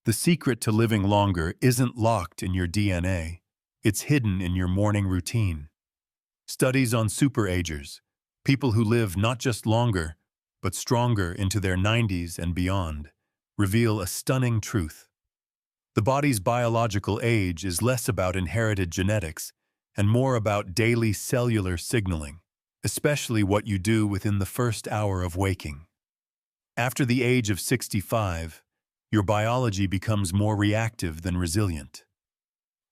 The secret to living longer isn't locked in your DNA, it's hidden in your morning routine. Studies on superagers, people who live not just longer, but stronger into their 90s and beyond, reveal a stunning truth. The body's biological age is less about inherited genetics and more about daily cellular signaling, especially what you do within the first hour of waking. After the age of 65, your biology becomes more reactive than resilient.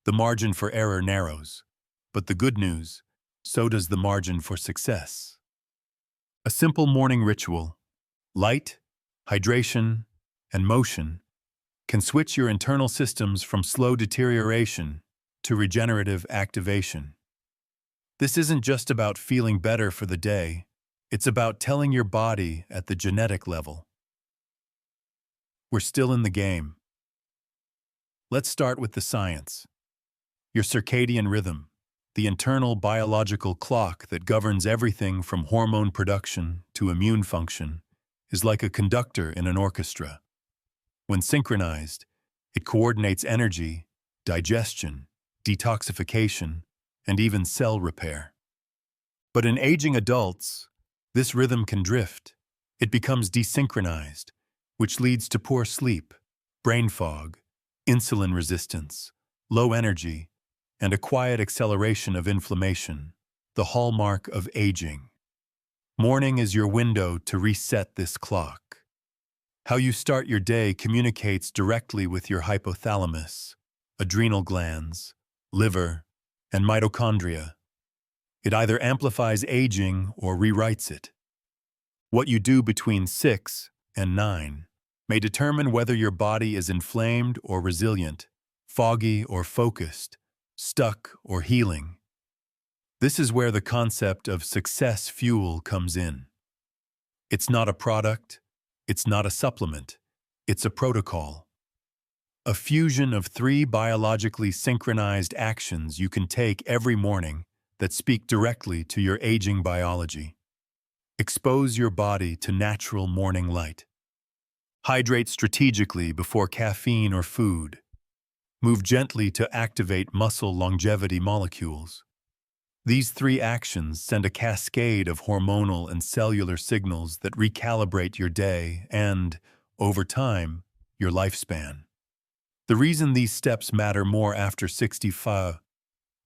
The margin for error narrows, but the good news, so does the margin for success. A simple morning ritual, light, hydration, and motion, can switch your internal systems from slow deterioration to regenerative activation. This isn't just about feeling better for the day, it's about telling your body at the genetic level, we're still in the game. Let's start with the science. Your circadian rhythm, the internal biological clock that governs everything from hormone production to immune function, is like a conductor in an orchestra. When synchronized, it coordinates energy, digestion, detoxification, and even cell repair. But in aging adults, this rhythm can drift. It becomes desynchronized, which leads to poor sleep, brain fog, insulin resistance, low energy, and a quiet acceleration of inflammation, the hallmark of aging. Morning is your window to reset this clock. How you start your day communicates directly with your hypothalamus, adrenal glands, liver, and mitochondria. It either amplifies aging or rewrites it. What you do between 6 and 9 may determine whether your body is inflamed or resilient, foggy or focused, stuck or healing. This is where the concept of success fuel comes in. It's not a product, it's not a supplement, it's a protocol. A fusion of 3 biologically synchronized actions you can take every morning that speak directly to your aging biology. Expose your body to natural morning light. Hydrate strategically before caffeine or food. Move gently to activate muscle longevity molecules. These 3 actions send a cascade of hormonal and cellular signals that recalibrate your day and, over time, your lifespan. The reason these steps matter more after 65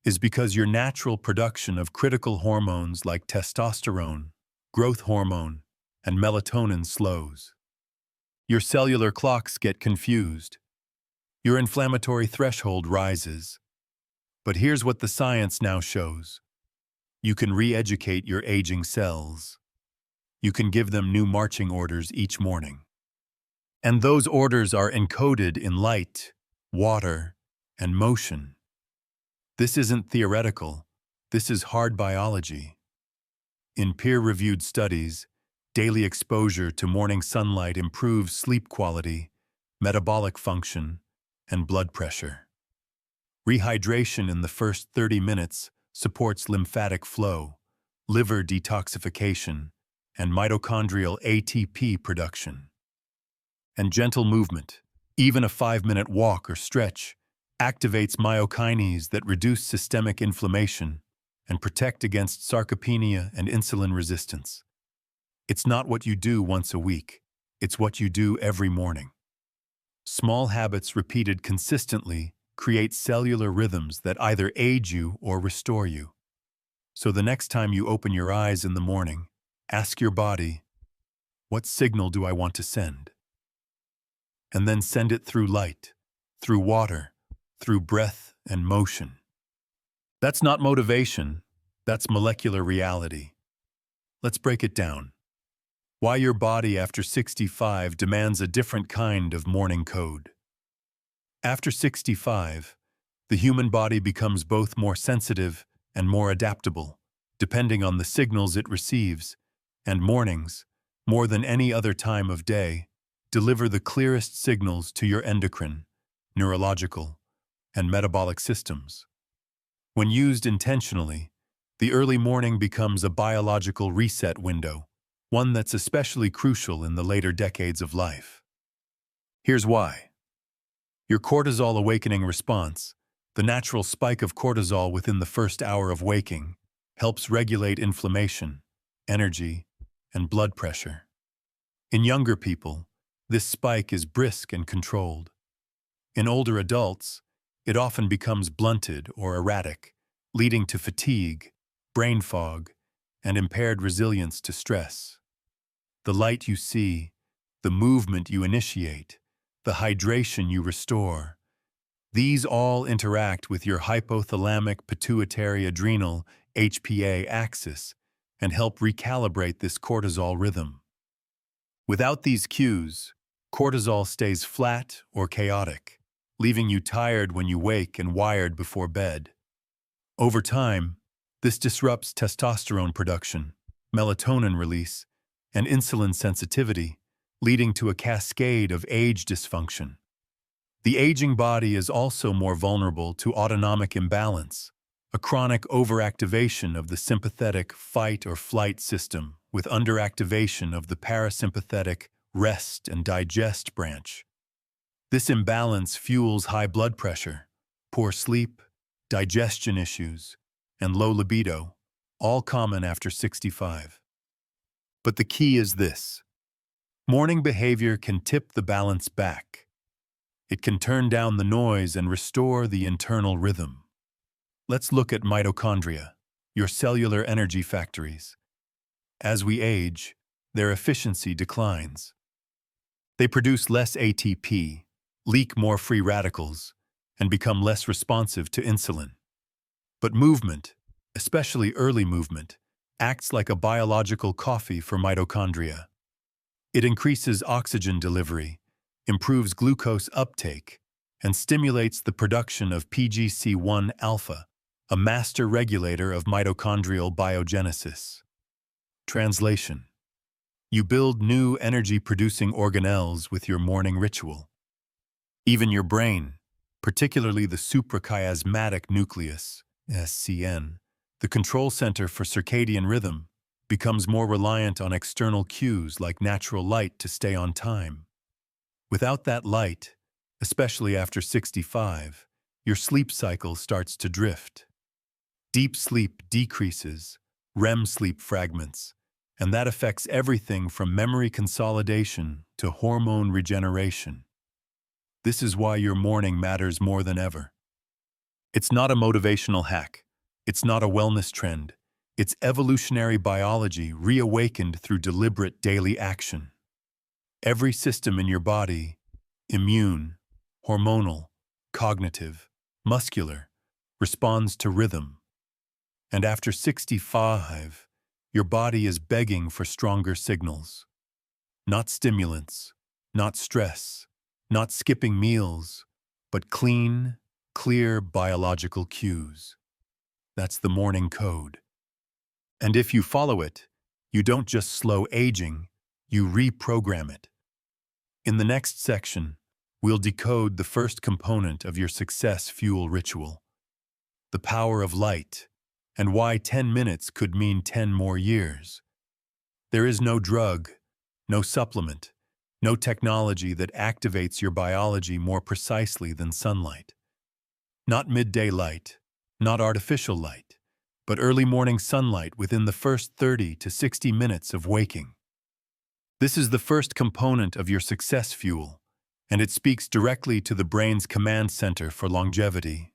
is because your natural production of critical hormones like testosterone, growth hormone, and melatonin slows. Your cellular clocks get confused. Your inflammatory threshold rises. But here's what the science now shows. You can re-educate your aging cells. You can give them new marching orders each morning. And those orders are encoded in light, water, and motion. This isn't theoretical. This is hard biology. In peer-reviewed studies, daily exposure to morning sunlight improves sleep quality, metabolic function, and blood pressure. Rehydration in the first 30 minutes supports lymphatic flow, liver detoxification, and mitochondrial ATP production. And gentle movement, even a 5-minute walk or stretch, activates myokinase that reduce systemic inflammation and protect against sarcopenia and insulin resistance. It's not what you do once a week, it's what you do every morning. Small habits repeated consistently create cellular rhythms that either age you or restore you. So the next time you open your eyes in the morning, ask your body, what signal do I want to send? And then send it through light, through water, through breath and motion. That's not motivation, that's molecular reality. Let's break it down. Why your body after 65 demands a different kind of morning code. After 65, the human body becomes both more sensitive and more adaptable, depending on the signals it receives, and mornings, more than any other time of day, deliver the clearest signals to your endocrine, neurological, and metabolic systems. When used intentionally, the early morning becomes a biological reset window, one that's especially crucial in the later decades of life. Here's why. Your cortisol awakening response, the natural spike of cortisol within the first hour of waking, helps regulate inflammation, energy, and blood pressure. In younger people, this spike is brisk and controlled. In older adults, it often becomes blunted or erratic, leading to fatigue, brain fog, and impaired resilience to stress. The light you see, the movement you initiate, the hydration you restore, these all interact with your hypothalamic pituitary adrenal HPA axis and help recalibrate this cortisol rhythm. Without these cues, cortisol stays flat or chaotic, leaving you tired when you wake and wired before bed. Over time, this disrupts testosterone production, melatonin release, and insulin sensitivity, leading to a cascade of age dysfunction. The aging body is also more vulnerable to autonomic imbalance, a chronic overactivation of the sympathetic fight or flight system with underactivation of the parasympathetic rest and digest branch. This imbalance fuels high blood pressure, poor sleep, digestion issues, and low libido, all common after 65. But the key is this: morning behavior can tip the balance back. It can turn down the noise and restore the internal rhythm. Let's look at mitochondria, your cellular energy factories. As we age, their efficiency declines. They produce less ATP, leak more free radicals, and become less responsive to insulin. But movement, especially early movement, acts like a biological coffee for mitochondria. It increases oxygen delivery, improves glucose uptake, and stimulates the production of PGC1 alpha, a master regulator of mitochondrial biogenesis. Translation: you build new energy-producing organelles with your morning ritual. Even your brain, particularly the suprachiasmatic nucleus, SCN, the control center for circadian rhythm, becomes more reliant on external cues like natural light to stay on time. Without that light, especially after 65, your sleep cycle starts to drift. Deep sleep decreases, REM sleep fragments, and that affects everything from memory consolidation to hormone regeneration. This is why your morning matters more than ever. It's not a motivational hack. It's not a wellness trend. It's evolutionary biology reawakened through deliberate daily action. Every system in your body, immune, hormonal, cognitive, muscular, responds to rhythm. And after 65, your body is begging for stronger signals. Not stimulants, not stress, not skipping meals, but clean, clear biological cues. That's the morning code. And if you follow it, you don't just slow aging, you reprogram it. In the next section, we'll decode the first component of your success fuel ritual: the power of light, and why 10 minutes could mean 10 more years. There is no drug, no supplement, no technology that activates your biology more precisely than sunlight. Not midday light, not artificial light, but early morning sunlight within the first 30 to 60 minutes of waking. This is the first component of your success fuel, and it speaks directly to the brain's command center for longevity.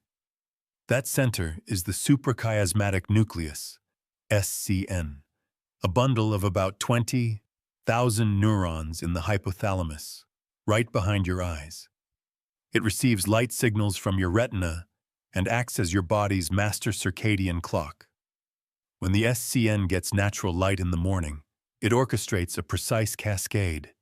That center is the suprachiasmatic nucleus, SCN, a bundle of about 20,000 neurons in the hypothalamus, right behind your eyes. It receives light signals from your retina and acts as your body's master circadian clock. When the SCN gets natural light in the morning, it orchestrates a precise cascade.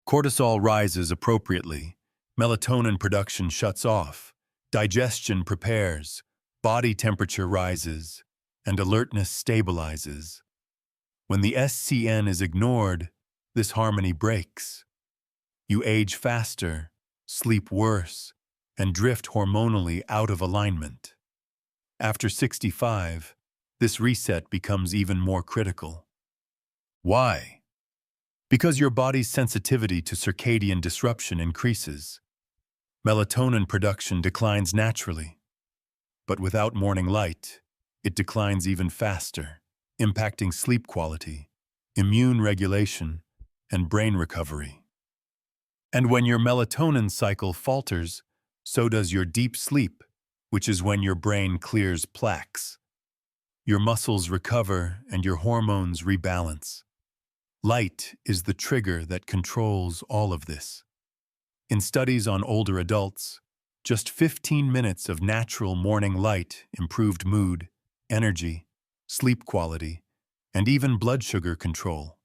Cortisol rises appropriately, melatonin production shuts off, digestion prepares, body temperature rises, and alertness stabilizes. When the SCN is ignored, this harmony breaks. You age faster, sleep worse, and drift hormonally out of alignment. After 65, this reset becomes even more critical. Why? Because your body's sensitivity to circadian disruption increases. Melatonin production declines naturally, but without morning light, it declines even faster, impacting sleep quality, immune regulation, and brain recovery. And when your melatonin cycle falters, so does your deep sleep, which is when your brain clears plaques. Your muscles recover and your hormones rebalance. Light is the trigger that controls all of this. In studies on older adults, just 15 minutes of natural morning light improved mood, energy, sleep quality, and even blood sugar control.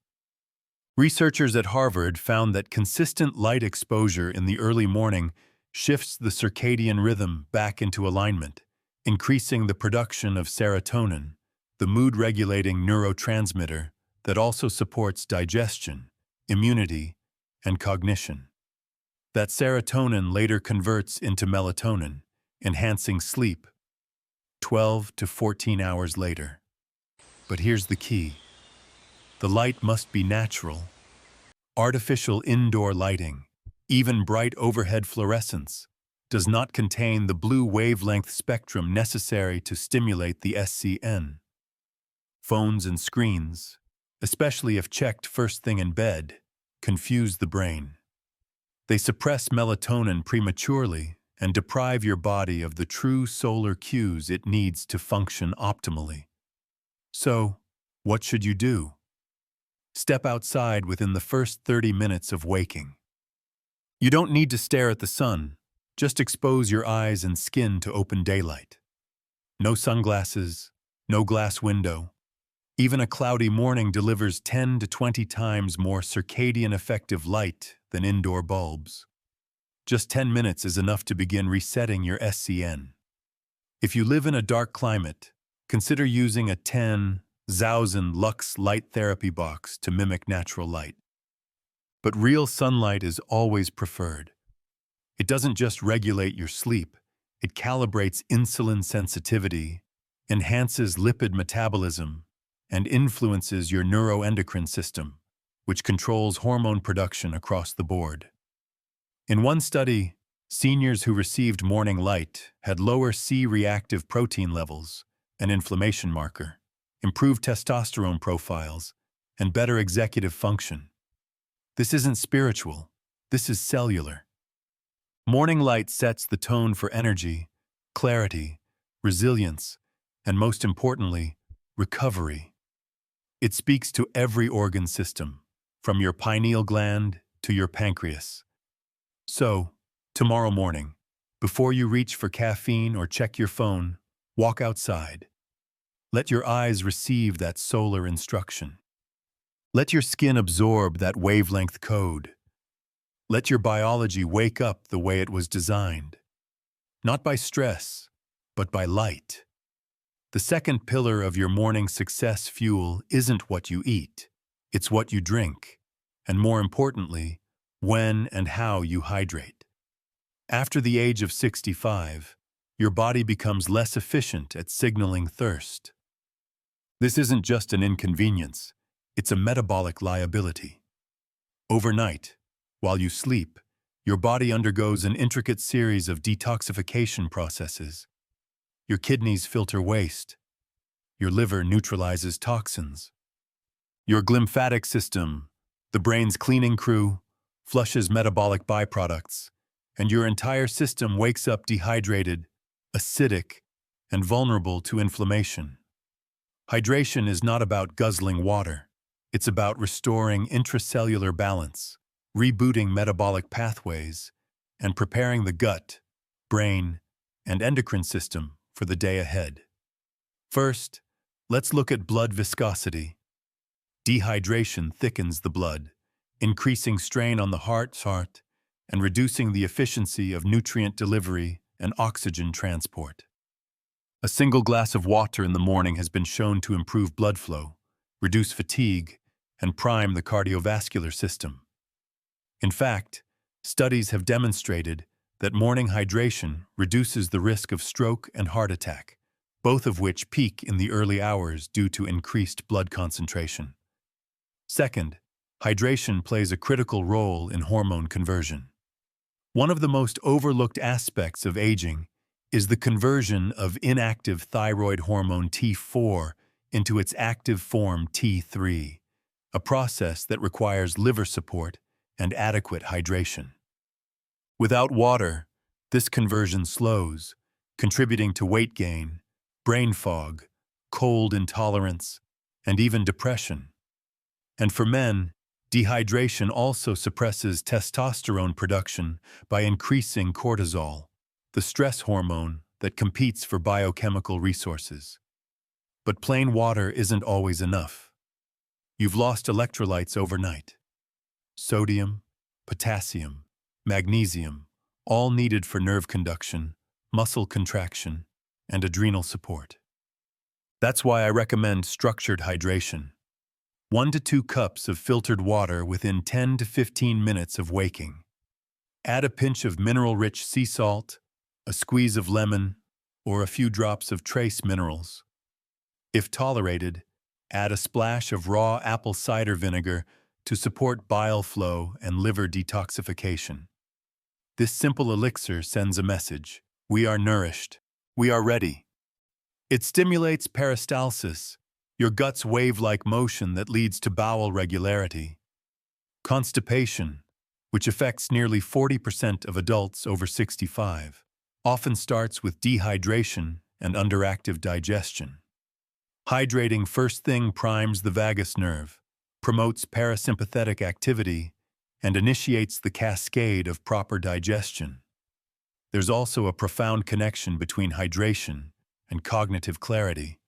Researchers at Harvard found that consistent light exposure in the early morning shifts the circadian rhythm back into alignment, increasing the production of serotonin, the mood-regulating neurotransmitter that also supports digestion, immunity, and cognition. That serotonin later converts into melatonin, enhancing sleep 12 to 14 hours later. But here's the key. The light must be natural. Artificial indoor lighting, even bright overhead fluorescence, does not contain the blue wavelength spectrum necessary to stimulate the SCN. Phones and screens, especially if checked first thing in bed, confuse the brain. They suppress melatonin prematurely and deprive your body of the true solar cues it needs to function optimally. So, what should you do? Step outside within the first 30 minutes of waking. You don't need to stare at the sun, just expose your eyes and skin to open daylight. No sunglasses, no glass window. Even a cloudy morning delivers 10 to 20 times more circadian effective light than indoor bulbs. Just 10 minutes is enough to begin resetting your SCN. If you live in a dark climate, consider using a 10,000 lux light therapy box to mimic natural light. But real sunlight is always preferred. It doesn't just regulate your sleep, it calibrates insulin sensitivity, enhances lipid metabolism, and influences your neuroendocrine system, which controls hormone production across the board. In one study, seniors who received morning light had lower C-reactive protein levels, an inflammation marker, improved testosterone profiles, and better executive function. This isn't spiritual, this is cellular. Morning light sets the tone for energy, clarity, resilience, and most importantly, recovery. It speaks to every organ system, from your pineal gland to your pancreas. So, tomorrow morning, before you reach for caffeine or check your phone, walk outside. Let your eyes receive that solar instruction. Let your skin absorb that wavelength code. Let your biology wake up the way it was designed. Not by stress, but by light. The second pillar of your morning success fuel isn't what you eat, it's what you drink, and more importantly, when and how you hydrate. After the age of 65, your body becomes less efficient at signaling thirst. This isn't just an inconvenience, it's a metabolic liability. Overnight, while you sleep, your body undergoes an intricate series of detoxification processes. Your kidneys filter waste. Your liver neutralizes toxins. Your glymphatic system, the brain's cleaning crew, flushes metabolic byproducts, and your entire system wakes up dehydrated, acidic, and vulnerable to inflammation. Hydration is not about guzzling water. It's about restoring intracellular balance, rebooting metabolic pathways, and preparing the gut, brain, and endocrine system for the day ahead. First, let's look at blood viscosity. Dehydration thickens the blood, increasing strain on the heart and reducing the efficiency of nutrient delivery and oxygen transport. A single glass of water in the morning has been shown to improve blood flow, reduce fatigue, and prime the cardiovascular system. In fact, studies have demonstrated that morning hydration reduces the risk of stroke and heart attack, both of which peak in the early hours due to increased blood concentration. Second, hydration plays a critical role in hormone conversion. One of the most overlooked aspects of aging is the conversion of inactive thyroid hormone T4 into its active form T3, a process that requires liver support and adequate hydration. Without water, this conversion slows, contributing to weight gain, brain fog, cold intolerance, and even depression. And for men, dehydration also suppresses testosterone production by increasing cortisol, the stress hormone that competes for biochemical resources. But plain water isn't always enough. You've lost electrolytes overnight. Sodium, potassium, magnesium, all needed for nerve conduction, muscle contraction, and adrenal support. That's why I recommend structured hydration. 1 to 2 cups of filtered water within 10 to 15 minutes of waking. Add a pinch of mineral-rich sea salt, a squeeze of lemon, or a few drops of trace minerals. If tolerated, add a splash of raw apple cider vinegar to support bile flow and liver detoxification. This simple elixir sends a message: we are nourished, we are ready. It stimulates peristalsis, your gut's wave-like motion that leads to bowel regularity. Constipation, which affects nearly 40% of adults over 65, often starts with dehydration and underactive digestion. Hydrating first thing primes the vagus nerve, promotes parasympathetic activity, and initiates the cascade of proper digestion. There's also a profound connection between hydration and cognitive clarity.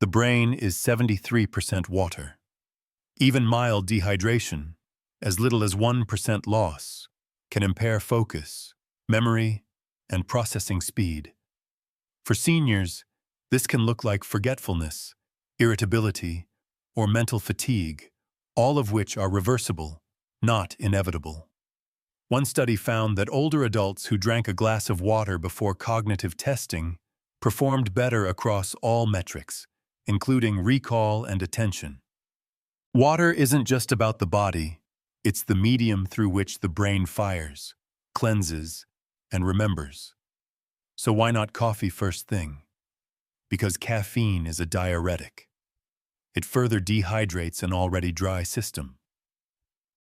The brain is 73% water. Even mild dehydration, as little as 1% loss, can impair focus, memory, and processing speed. For seniors, this can look like forgetfulness, irritability, or mental fatigue, all of which are reversible, not inevitable. One study found that older adults who drank a glass of water before cognitive testing performed better across all metrics, including recall and attention. Water isn't just about the body, it's the medium through which the brain fires, cleanses, and remembers. So why not coffee first thing? Because caffeine is a diuretic. It further dehydrates an already dry system.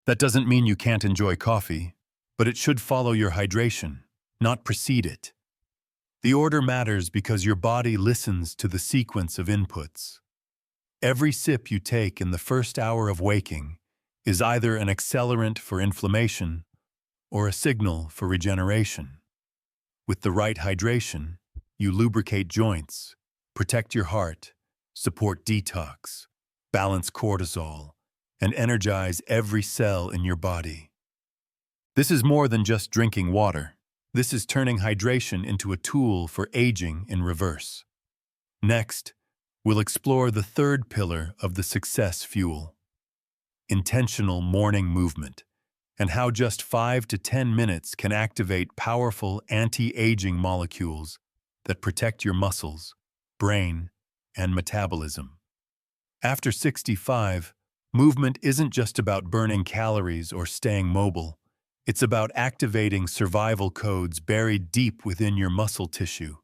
That doesn't mean you can't enjoy coffee, but it should follow your hydration, not precede it. The order matters because your body listens to the sequence of inputs. Every sip you take in the first hour of waking is either an accelerant for inflammation or a signal for regeneration. With the right hydration, you lubricate joints, protect your heart, support detox, balance cortisol, and energize every cell in your body. This is more than just drinking water. This is turning hydration into a tool for aging in reverse. Next, we'll explore the third pillar of the success fuel: intentional morning movement, and how just 5 to 10 minutes can activate powerful anti-aging molecules that protect your muscles, brain, and metabolism. After 65, movement isn't just about burning calories or staying mobile. It's about activating survival codes buried deep within your muscle tissue.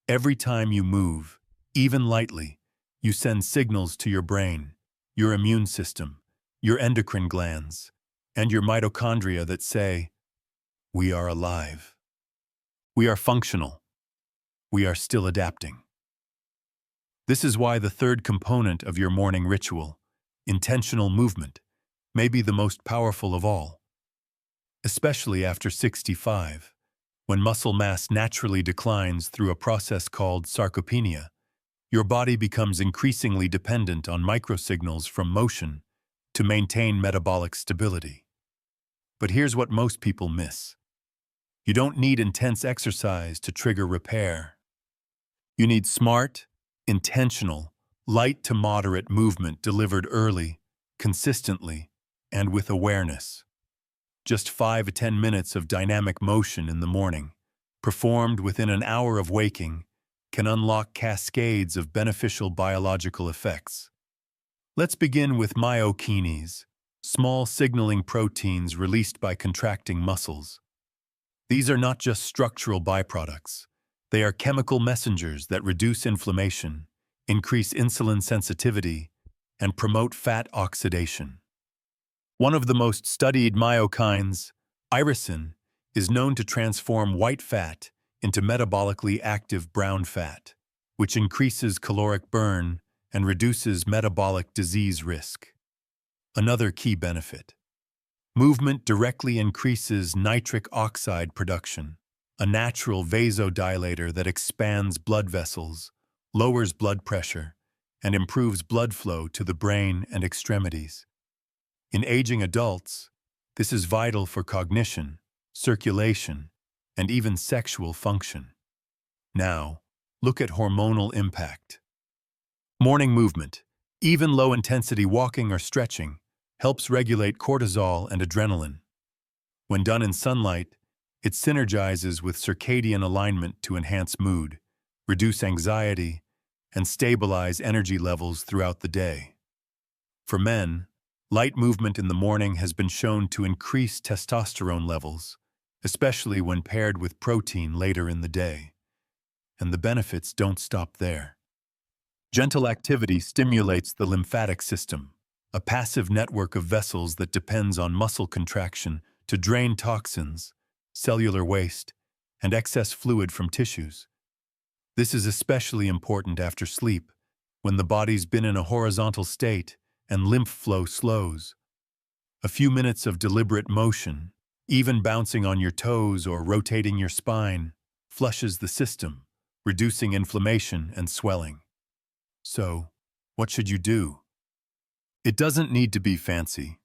Every time you move, even lightly, you send signals to your brain, your immune system, your endocrine glands, and your mitochondria that say, "We are alive. We are functional. We are still adapting." This is why the third component of your morning ritual, intentional movement, may be the most powerful of all. Especially after 65, when muscle mass naturally declines through a process called sarcopenia, your body becomes increasingly dependent on microsignals from motion to maintain metabolic stability. But here's what most people miss. You don't need intense exercise to trigger repair. You need smart, intentional, light to moderate movement delivered early, consistently, and with awareness. Just 5 to 10 minutes of dynamic motion in the morning, performed within an hour of waking, can unlock cascades of beneficial biological effects. Let's begin with myokines, small signaling proteins released by contracting muscles. These are not just structural byproducts. They are chemical messengers that reduce inflammation, increase insulin sensitivity, and promote fat oxidation. One of the most studied myokines, irisin, is known to transform white fat into metabolically active brown fat, which increases caloric burn and reduces metabolic disease risk. Another key benefit. Movement directly increases nitric oxide production, a natural vasodilator that expands blood vessels, lowers blood pressure, and improves blood flow to the brain and extremities. In aging adults, this is vital for cognition, circulation, and even sexual function. Now, look at hormonal impact. Morning movement, even low-intensity walking or stretching, helps regulate cortisol and adrenaline. When done in sunlight, it synergizes with circadian alignment to enhance mood, reduce anxiety, and stabilize energy levels throughout the day. For men, light movement in the morning has been shown to increase testosterone levels, especially when paired with protein later in the day. And the benefits don't stop there. Gentle activity stimulates the lymphatic system, a passive network of vessels that depends on muscle contraction to drain toxins, cellular waste, and excess fluid from tissues. This is especially important after sleep, when the body's been in a horizontal state and lymph flow slows. A few minutes of deliberate motion, even bouncing on your toes or rotating your spine, flushes the system, reducing inflammation and swelling. So, what should you do? It doesn't need to be fancy.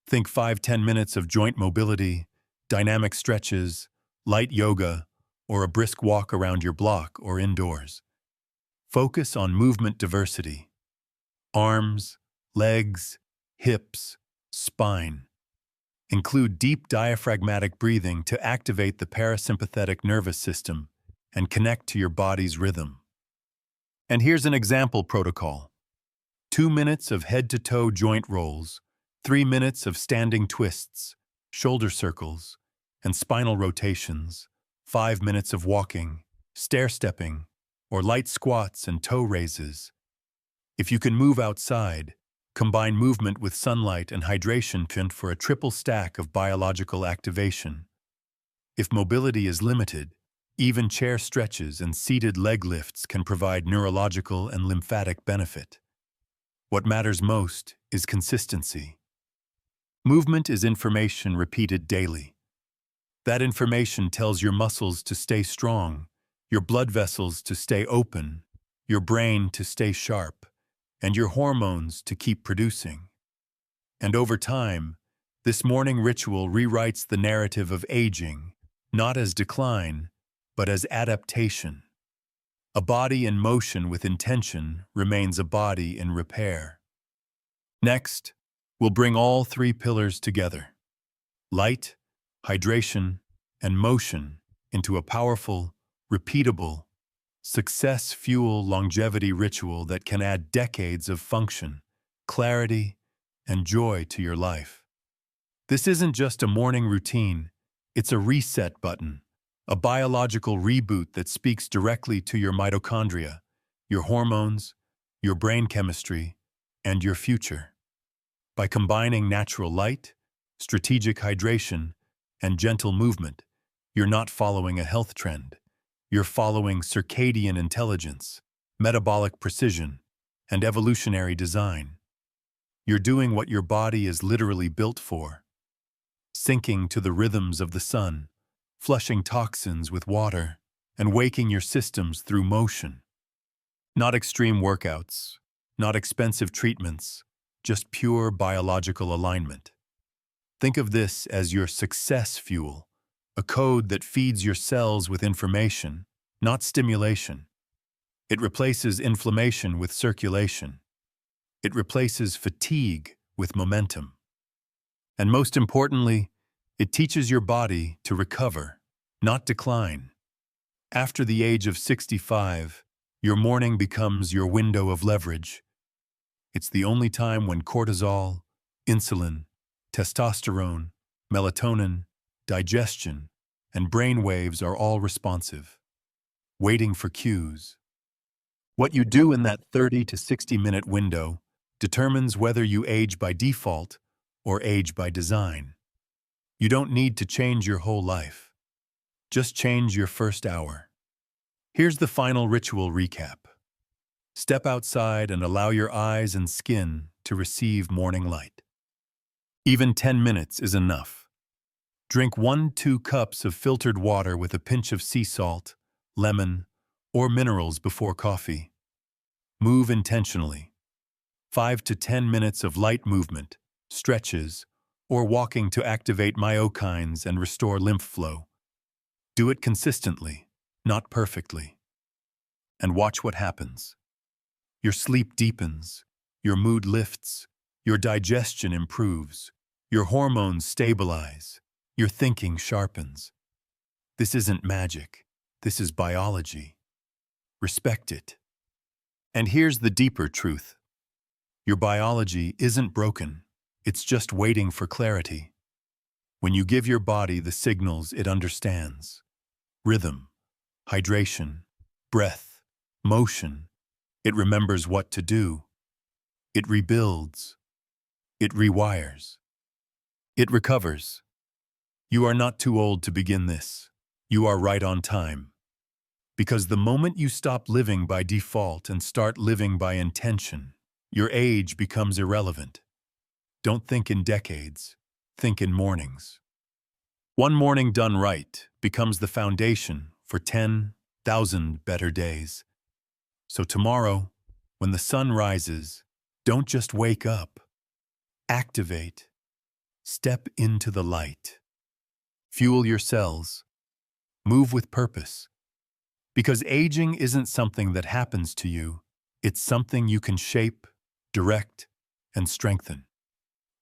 Think 5–10 minutes of joint mobility, dynamic stretches, light yoga, or a brisk walk around your block or indoors. Focus on movement diversity. Arms, legs, hips, spine. Include deep diaphragmatic breathing to activate the parasympathetic nervous system and connect to your body's rhythm. And here's an example protocol. 2 minutes of head-to-toe joint rolls, 3 minutes of standing twists, shoulder circles, and spinal rotations, 5 minutes of walking, stair-stepping, or light squats and toe raises. If you can move outside, combine movement with sunlight and hydration for a triple stack of biological activation. If mobility is limited, even chair stretches and seated leg lifts can provide neurological and lymphatic benefit. What matters most is consistency. Movement is information repeated daily. That information tells your muscles to stay strong, your blood vessels to stay open, your brain to stay sharp, and your hormones to keep producing. And over time, this morning ritual rewrites the narrative of aging, not as decline, but as adaptation. A body in motion with intention remains a body in repair. Next, we'll bring all 3 pillars together: light, hydration, and motion into a powerful, repeatable, success-fuel longevity ritual that can add decades of function, clarity, and joy to your life. This isn't just a morning routine, it's a reset button, a biological reboot that speaks directly to your mitochondria, your hormones, your brain chemistry, and your future. By combining natural light, strategic hydration, and gentle movement, you're not following a health trend. You're following circadian intelligence, metabolic precision, and evolutionary design. You're doing what your body is literally built for, syncing to the rhythms of the sun, flushing toxins with water, and waking your systems through motion. Not extreme workouts, not expensive treatments, just pure biological alignment. Think of this as your success fuel, a code that feeds your cells with information, not stimulation. It replaces inflammation with circulation. It replaces fatigue with momentum. And most importantly, it teaches your body to recover, not decline. After the age of 65, your morning becomes your window of leverage. It's the only time when cortisol, insulin, testosterone, melatonin, digestion, and brain waves are all responsive, waiting for cues. What you do in that 30 to 60-minute window determines whether you age by default or age by design. You don't need to change your whole life. Just change your first hour. Here's the final ritual recap. Step outside and allow your eyes and skin to receive morning light. Even 10 minutes is enough. Drink 1-2 cups of filtered water with a pinch of sea salt, lemon, or minerals before coffee. Move intentionally. 5 to 10 minutes of light movement, stretches, or walking to activate myokines and restore lymph flow. Do it consistently, not perfectly. And watch what happens. Your sleep deepens, your mood lifts, your digestion improves, your hormones stabilize, your thinking sharpens. This isn't magic. This is biology. Respect it. And here's the deeper truth. Your biology isn't broken. It's just waiting for clarity. When you give your body the signals it understands, rhythm, hydration, breath, motion, it remembers what to do. It rebuilds. It rewires. It recovers. You are not too old to begin this. You are right on time. Because the moment you stop living by default and start living by intention, your age becomes irrelevant. Don't think in decades. Think in mornings. One morning done right becomes the foundation for 10,000 better days. So tomorrow, when the sun rises, don't just wake up. Activate. Step into the light. Fuel your cells. Move with purpose. Because aging isn't something that happens to you. It's something you can shape, direct, and strengthen.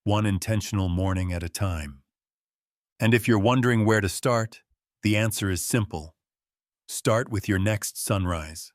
One intentional morning at a time. And if you're wondering where to start, the answer is simple. Start with your next sunrise.